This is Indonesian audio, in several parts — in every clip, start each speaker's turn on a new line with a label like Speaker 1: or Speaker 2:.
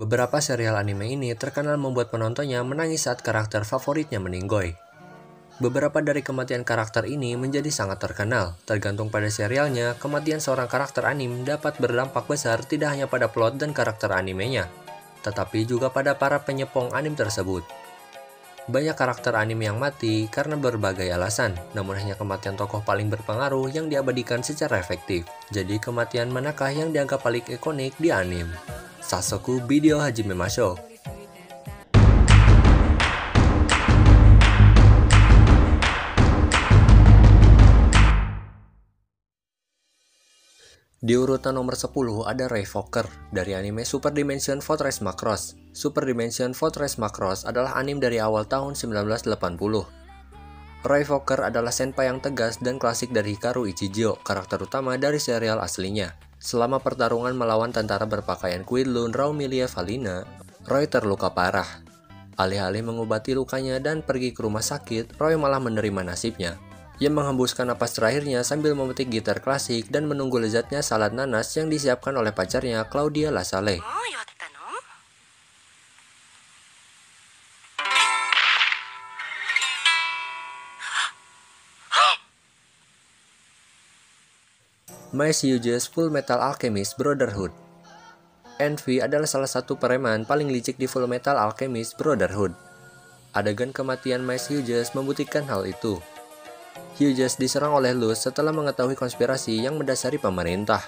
Speaker 1: Beberapa serial anime ini terkenal membuat penontonnya menangis saat karakter favoritnya meninggoy. Beberapa dari kematian karakter ini menjadi sangat terkenal. Tergantung pada serialnya, kematian seorang karakter anime dapat berdampak besar tidak hanya pada plot dan karakter animenya, tetapi juga pada para penyepong anime tersebut. Banyak karakter anime yang mati karena berbagai alasan, namun hanya kematian tokoh paling berpengaruh yang diabadikan secara efektif. Jadi kematian manakah yang dianggap paling ikonik di anime? Sasoku Video Hajime Masho. Di urutan nomor 10 ada Ray Fokker dari anime Super Dimension Fortress Macross. Super Dimension Fortress Macross adalah anime dari awal tahun 1980. Ray Fokker adalah senpai yang tegas dan klasik dari Hikaru Ichijo, karakter utama dari serial aslinya. Selama pertarungan melawan tentara berpakaian Kwollon Raumilia Valina, Roy terluka parah. Alih-alih mengobati lukanya dan pergi ke rumah sakit, Roy malah menerima nasibnya. Ia menghembuskan napas terakhirnya sambil memetik gitar klasik dan menunggu lezatnya salad nanas yang disiapkan oleh pacarnya Claudia Lassalle. Maes Hyuge's Full Metal Alchemist Brotherhood. Envy adalah salah satu preman paling licik di Full Metal Alchemist Brotherhood. Adegan kematian Maes Hyuges membuktikan hal itu. Hyuges diserang oleh Luz setelah mengetahui konspirasi yang mendasari pemerintah.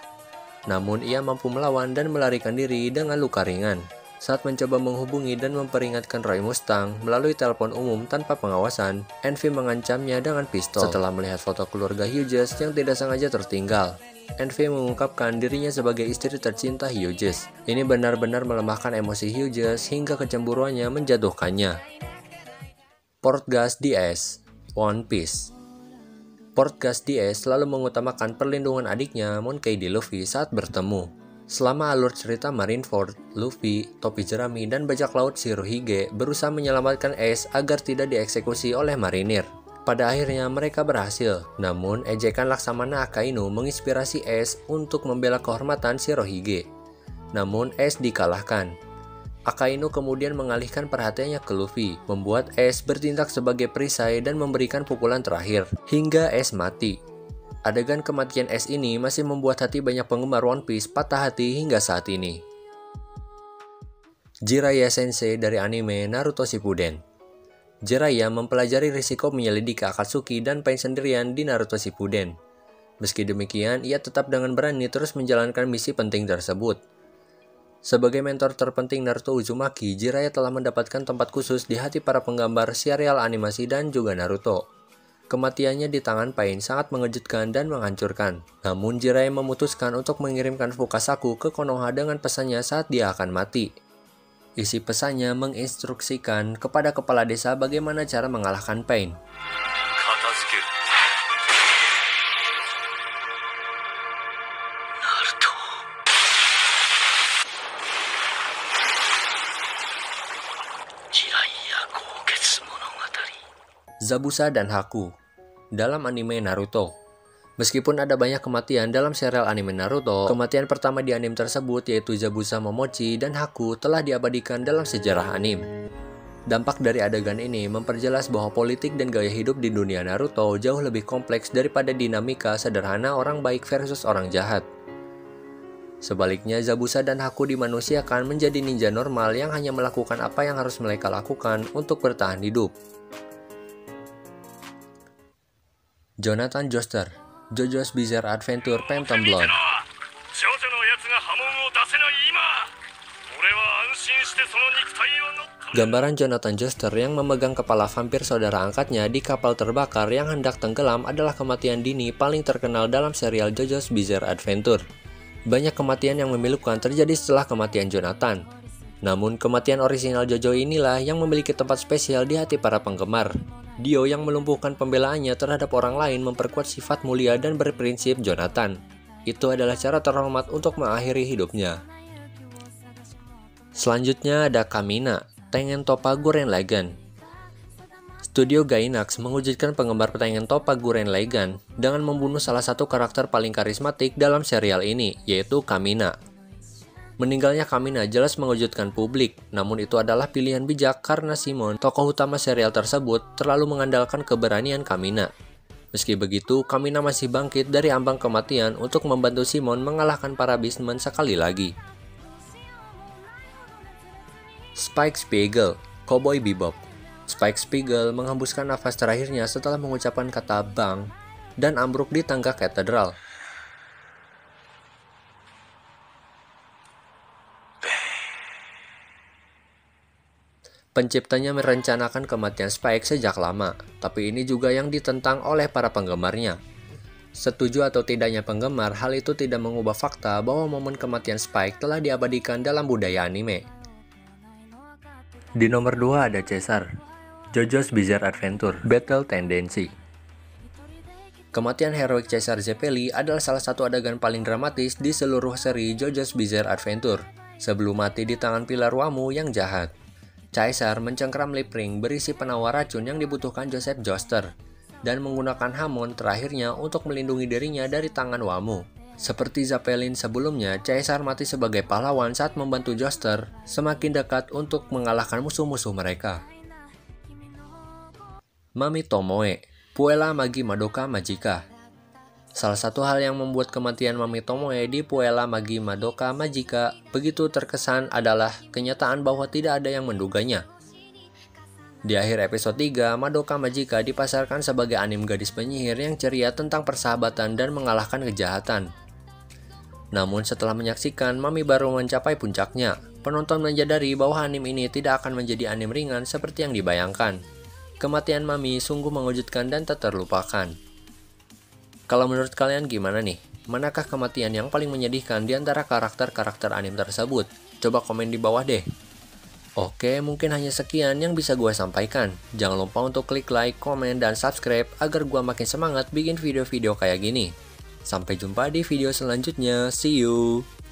Speaker 1: Namun ia mampu melawan dan melarikan diri dengan luka ringan. Saat mencoba menghubungi dan memperingatkan Roy Mustang melalui telepon umum tanpa pengawasan, Envy mengancamnya dengan pistol. Setelah melihat foto keluarga Hyuges yang tidak sengaja tertinggal, Envy mengungkapkan dirinya sebagai istri tercinta Hyuges. Ini benar-benar melemahkan emosi Hyuges hingga kecemburuannya menjatuhkannya. Portgas DS One Piece. Portgas DS selalu mengutamakan perlindungan adiknya Monkey D. Luffy saat bertemu. Selama alur cerita Marineford, Luffy, topi jerami, dan bajak laut Shirohige berusaha menyelamatkan Ace agar tidak dieksekusi oleh marinir. Pada akhirnya mereka berhasil, namun ejekan Laksamana Akainu menginspirasi Ace untuk membela kehormatan Shirohige. Namun Ace dikalahkan. Akainu kemudian mengalihkan perhatiannya ke Luffy, membuat Ace bertindak sebagai perisai dan memberikan pukulan terakhir, hingga Ace mati. Adegan kematian Ace ini masih membuat hati banyak penggemar One Piece patah hati hingga saat ini. Jiraiya Sensei dari anime Naruto Shippuden. Jiraiya mempelajari risiko menyelidiki Akatsuki dan Pain sendirian di Naruto Shippuden. Meski demikian, ia tetap dengan berani terus menjalankan misi penting tersebut. Sebagai mentor terpenting Naruto Uzumaki, Jiraiya telah mendapatkan tempat khusus di hati para penggambar serial animasi dan juga Naruto. Kematiannya di tangan Pain sangat mengejutkan dan menghancurkan. Namun Jiraiya memutuskan untuk mengirimkan Fukasaku ke Konoha dengan pesannya saat dia akan mati. Isi pesannya menginstruksikan kepada kepala desa bagaimana cara mengalahkan Pain. Zabuza dan Haku dalam anime Naruto. Meskipun ada banyak kematian dalam serial anime Naruto, kematian pertama di anime tersebut yaitu Zabuza Momochi dan Haku telah diabadikan dalam sejarah anime. Dampak dari adegan ini memperjelas bahwa politik dan gaya hidup di dunia Naruto jauh lebih kompleks daripada dinamika sederhana orang baik versus orang jahat. Sebaliknya, Zabuza dan Haku dimanusiakan menjadi ninja normal yang hanya melakukan apa yang harus mereka lakukan untuk bertahan hidup. Jonathan Joestar, JoJo's Bizarre Adventure Phantom Blood. Gambaran Jonathan Joestar yang memegang kepala vampir saudara angkatnya di kapal terbakar yang hendak tenggelam adalah kematian dini paling terkenal dalam serial JoJo's Bizarre Adventure. Banyak kematian yang memilukan terjadi setelah kematian Jonathan. Namun kematian orisinal JoJo inilah yang memiliki tempat spesial di hati para penggemar. Dio yang melumpuhkan pembelaannya terhadap orang lain memperkuat sifat mulia dan berprinsip Jonathan. Itu adalah cara terhormat untuk mengakhiri hidupnya. Selanjutnya ada Kamina, Tengen Toppa Gurren Lagann. Studio Gainax mewujudkan penggemar Tengen Toppa Gurren Lagann dengan membunuh salah satu karakter paling karismatik dalam serial ini, yaitu Kamina. Meninggalnya Kamina jelas mengejutkan publik, namun itu adalah pilihan bijak karena Simon, tokoh utama serial tersebut, terlalu mengandalkan keberanian Kamina. Meski begitu, Kamina masih bangkit dari ambang kematian untuk membantu Simon mengalahkan para Beastmen sekali lagi. Spike Spiegel, Cowboy Bebop. Spike Spiegel menghembuskan nafas terakhirnya setelah mengucapkan kata bang dan ambruk di tangga katedral. Penciptanya merencanakan kematian Spike sejak lama, tapi ini juga yang ditentang oleh para penggemarnya. Setuju atau tidaknya penggemar, hal itu tidak mengubah fakta bahwa momen kematian Spike telah diabadikan dalam budaya anime. Di nomor 2 ada Caesar, JoJo's Bizarre Adventure, Battle Tendency. Kematian heroik Caesar Zeppeli adalah salah satu adegan paling dramatis di seluruh seri JoJo's Bizarre Adventure, sebelum mati di tangan pilar Wamu yang jahat. Caesar mencengkram lip ring berisi penawar racun yang dibutuhkan Joseph Joestar, dan menggunakan Hamon terakhirnya untuk melindungi dirinya dari tangan Wamu. Seperti Zeppelin sebelumnya, Caesar mati sebagai pahlawan saat membantu Joestar semakin dekat untuk mengalahkan musuh-musuh mereka. Mami Tomoe, Puella Magi Madoka Magica. Salah satu hal yang membuat kematian Mami Tomoe di Puella Magi Madoka Magica begitu terkesan adalah kenyataan bahwa tidak ada yang menduganya. Di akhir episode 3, Madoka Magica dipasarkan sebagai anime gadis penyihir yang ceria tentang persahabatan dan mengalahkan kejahatan. Namun setelah menyaksikan Mami baru mencapai puncaknya, penonton menyadari bahwa anime ini tidak akan menjadi anime ringan seperti yang dibayangkan. Kematian Mami sungguh mengejutkan dan tak terlupakan. Kalau menurut kalian gimana nih? Manakah kematian yang paling menyedihkan di antara karakter-karakter anime tersebut? Coba komen di bawah deh. Oke, mungkin hanya sekian yang bisa gue sampaikan. Jangan lupa untuk klik like, komen, dan subscribe agar gue makin semangat bikin video-video kayak gini. Sampai jumpa di video selanjutnya. See you!